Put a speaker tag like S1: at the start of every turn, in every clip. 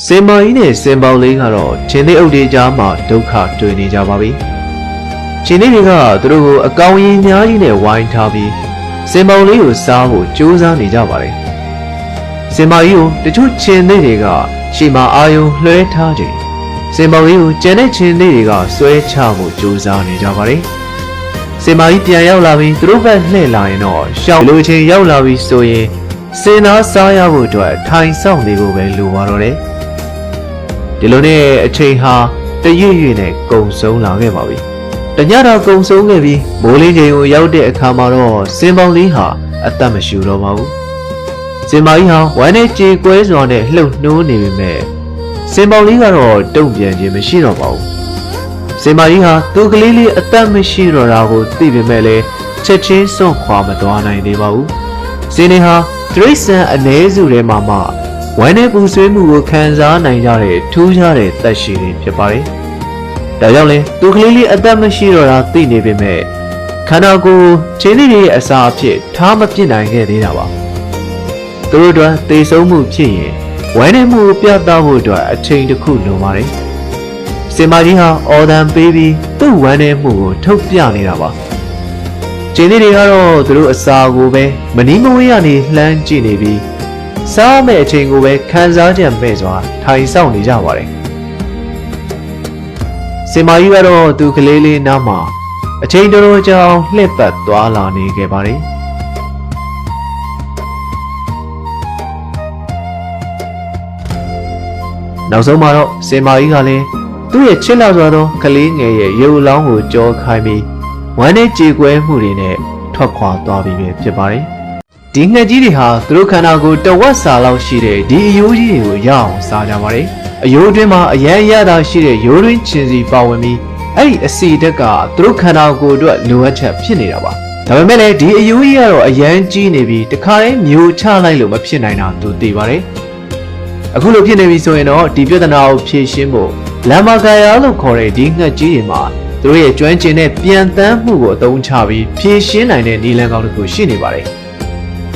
S1: စင်မာကြီးနဲ့စင်ပေါလေးကတော့ချင်းသေးအုပ်တွေကြားမှာဒုက္ခတွေ့နေကြပါပြီချင်းသေးတွေကသူတို့ကိုအကောင်ကြီးများကြီးနဲ့ဝိုင်းထားပြီးစင်ပေါလေးကိုစားဖို့ကြိုးစားနေကြပါတယ်စင်မာကြီးကိုတချို့ချင်းသေးတွေကရှေ့မှာအာယုံလွှဲထားကြစင်ပေါလေးကိုကျန်တဲ့ချင်းသေးတွေကဆွဲချဖို့ကြိုးစားနေကြပါတယ်စင်မာကြီးပြန်ရောက်လာပြီးသူတို့ဘက်လှည့်လာရင်တော့ရှောင်းလိုချင်းရောက်လာပြီးဆိုရင်စင်သားစားရဖို့အတွက်ထိုင်ဆောင်နေဖို့ပဲလိုပါတော့တယ်ဒီလိုနဲ့အချိန်ဟာတရွေ့ရွေ့နဲ့ကုံဆုံးလာခဲ့ပါပြီတညတော့ကုံဆုံးခဲ့ပြီးမိုးလေးချိန်ကိုရောက်တဲ့အခါမှာတော့စင်ပေါလေးဟာအသက်မရှူတော့ပါဘူးစင်မကြီးဟာဝမ်းနဲ့ကြေကွဲစွာနဲ့လှုပ်နှိုးနေပေမဲ့စင်ပေါလေးကတော့တုံ့ပြန်ခြင်းမရှိတော့ပါဘူးစင်မကြီးဟာသူ့ကလေးလေးအသက်မရှိတော့တာကိုသိပေမဲ့လည်းချက်ချင်းစွန့်ခွာမသွားနိုင်သေးပါဘူးစင်နေဟာတရိတ်ဆန်အ ਨੇ စုထဲမှာမှဝမ်းနဲ့ပူဆွေးမှုကိုခံစားနိုင်ကြတဲ့ထူးခြားတဲ့သက်ရှိတွေဖြစ်ပါတယ်။ဒါကြောင့်လဲသူကလေးလေးအသက်မရှိတော့တာသိနေပေမဲ့ခန္ဓာကိုယ်ချင်းလေးရဲ့အစာအဖြစ်ထားမပြစ်နိုင်ခဲ့သေးတာပါ။သူတို့အတွက်သေဆုံးမှုဖြစ်ရင်ဝမ်းနဲ့မှုကိုပြသဖို့အတွက်အချိန်တစ်ခုလိုပါတယ်။စင်မကြီးဟာအော်ဒန်ပေးပြီးသူ့ဝမ်းနဲ့မှုကိုထုတ်ပြနေတာပါ။ချင်းလေးတွေကတော့သူတို့အစာကိုပဲမနီးမဝေးကနေလှမ်းကြည့်နေပြီးစားမဲ့အချိန်ကိုပဲခံစားကြမဲ့စွာထိုင်ဆောင်နေကြပါတယ်စင်မကြီးကတော့သူကလေးလေးနားမှာအချိန်တော်တော်ကြာအောင်လှည့်ပတ်သွားလာနေခဲ့ပါတယ်နောက်ဆုံးမှာတော့စင်မကြီးကလည်းသူ့ရဲ့ချစ်လာစွာသောကလေးငယ်ရဲ့ရုပ်လောင်းကိုကြောခိုင်းပြီးဝမ်းနဲ့ကြေကွဲမှုတွေနဲ့ထွက်ခွာသွားပြီးဖြစ်ပါတယ်ဒီငှက်ကြီးတွေဟာသူတို့ခန္ဓာကိုယ်တဝက်စာလောက်ရှိတဲ့ဒီအယိုးကြီးတွေကိုရအောင်စားကြပါတယ်။အယိုးအတွင်းမှာအရန်ရတာရှိတဲ့ရိုးတွင်းချင်စီပါဝင်ပြီးအဲ့ဒီအစီတက်ကသူတို့ခန္ဓာကိုယ်အတွက်လိုအပ်ချက်ဖြစ်နေတာပါ။ဒါပေမဲ့လည်းဒီအယိုးကြီးကတော့အရန်ကြီးနေပြီးတခါတည်းမျိုးချလိုက်လို့မဖြစ်နိုင်တာသူသိပါတယ်။အခုလိုဖြစ်နေပြီဆိုရင်တော့ဒီပြဿနာကိုဖြေရှင်းဖို့လမ်မာဂါယာလို့ခေါ်တဲ့ဒီငှက်ကြီးတွေမှာသူတို့ရဲ့ကျွမ်းကျင်တဲ့ပြန်တမ်းမှုကိုအသုံးချပြီးဖြေရှင်းနိုင်တဲ့နည်းလမ်းကောင်းတစ်ခုရှိနေပါတယ်။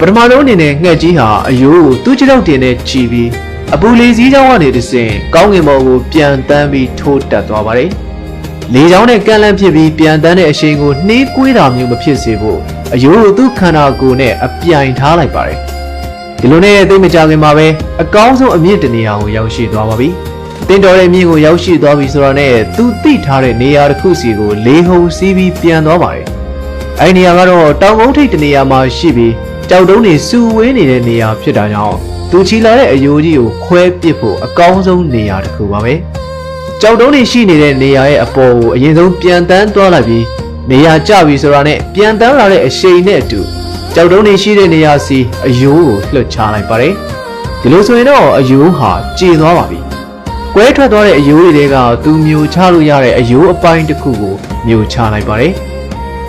S1: ပထမဆုံးအနေနဲ့ငှက်ကြီးဟာအယိုးကိုသူ့ခြေထောက်တင်နဲ့ချီပြီးအပူလေးစည်းချောင်းကနေတစ်ဆင့်ကောင်းကင်ဘုံကိုပြန်တန်းပြီးထိုးတက်သွားပါတယ်။လေချောင်းနဲ့ကန့်လန့်ဖြစ်ပြီးပြန်တန်းတဲ့အရှိန်ကိုနှေးကွေးတာမျိုးမဖြစ်စေဖို့အယိုးကိုသူ့ခန္ဓာကိုယ်နဲ့အပြိုင်ထားလိုက်ပါတယ်။ဒီလိုနဲ့သိမကြခင်မှာပဲအကောင်းဆုံးအမြင့်တနေရာကိုရောက်ရှိသွားပါပြီ။တင်တော်တဲ့မြင့်ကိုရောက်ရှိသွားပြီဆိုတော့နဲ့သူသိထားတဲ့နေရာတစ်ခုစီကိုလေဟုန်စီးပြီးပြန်သွားပါတယ်။အဲဒီနေရာကတော့တောင်ကုန်းထိပ်တနေရာမှာရှိပြီးကြောက်တုံးတွေစူဝေးနေတဲ့နေရာဖြစ်တာကြောင့်သူချီလာတဲ့အယိုးကြီးကိုခွဲပစ်ဖို့အကောင်းဆုံးနေရာတစ်ခုပါပဲကြောက်တုံးတွေရှိနေတဲ့နေရာရဲ့အပေါ်ကိုအရင်ဆုံးပြန်တန်းသွားလိုက်ပြီးနေရာကျပြီဆိုတာနဲ့ပြန်တန်းလာတဲ့အရှိန်နဲ့အတူကြောက်တုံးတွေရှိတဲ့နေရာစီအယိုးကိုလွှတ်ချလိုက်ပါတယ်ဒီလိုဆိုရင်တော့အယိုးဟာကျေသွားပါပြီကွဲထွက်သွားတဲ့အယိုးတွေကသူမျိုးချလို့ရတဲ့အယိုးအပိုင်းတစ်ခုကိုမျိုးချလိုက်ပါတယ်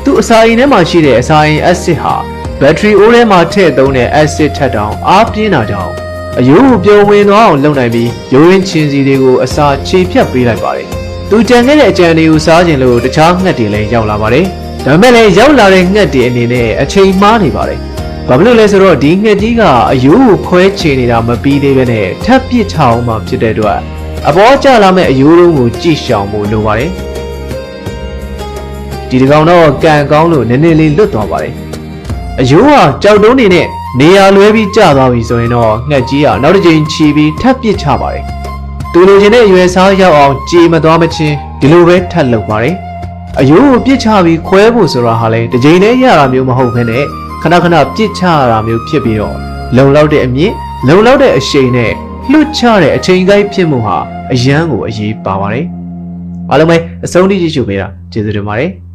S1: သူအစာအိမ်ထဲမှာရှိတဲ့အစာအိမ်အက်ဆစ်ဟာဘက်ထရီအိုးထဲမှာထည့်သုံးတဲ့ acid ထက်တောင်အားပြင်းတာကြောင့်အယိုးကိုပြုံဝင်သွားအောင်လုပ်နိုင်ပြီးရိုးရင်းချင်းစီတွေကိုအစာခြေဖြတ်ပေးလိုက်ပါတယ်။သူကြံခဲ့တဲ့အကြံတွေကိုစားခြင်းလို့တခြားငှက်တွေလည်းရောက်လာပါတယ်။ဒါပေမဲ့လည်းရောက်လာတဲ့ငှက်တွေအနေနဲ့အချိန်မှားနေပါတယ်။ဘာဖြစ်လို့လဲဆိုတော့ဒီငှက်ကြီးကအယိုးကိုခွဲချေနေတာမပြီးသေးဘဲနဲ့ထပ်ပစ်ချအောင်မှဖြစ်တဲ့အတွက်အပေါ်ကျလာမဲ့အယိုးလုံးကိုကြည့်ရှောင်ဖို့လိုပါတယ်။ဒီတကောင်တော့ကံကောင်းလို့နည်းနည်းလေးလွတ်သွားပါတယ်။အယိုးဟာကြောက်တုံးနေနဲ့နေရာလွဲပြီးကျသွားပြီဆိုရင်တော့ငှက်ကြီးဟာနောက်တစ်ကြိမ်ချီပြီးထပ်ပစ်ချပါတယ်။သူလိုချင်တဲ့အရွယ်စားရောက်အောင်ကြေမသွားမချင်းဒီလိုပဲထပ်လုပ်ပါတယ်။အယိုးကိုပစ်ချပြီးခွဲဖို့ဆိုတာဟာလည်းတစ်ကြိမ်နဲ့ရတာမျိုးမဟုတ်ဘဲနဲ့ခဏခဏပစ်ချရတာမျိုးဖြစ်ပြီးတော့လုံလောက်တဲ့အမြင့်လုံလောက်တဲ့အရှိန်နဲ့လွတ်ချတဲ့အချိန်ကိုက်ဖြစ်မှုဟာအယမ်းကိုအရေးပါပါတယ်။အားလုံးပဲအဆုံးထိကြည့်ရှုပေးတာကျေးဇူးတင်ပါတယ်။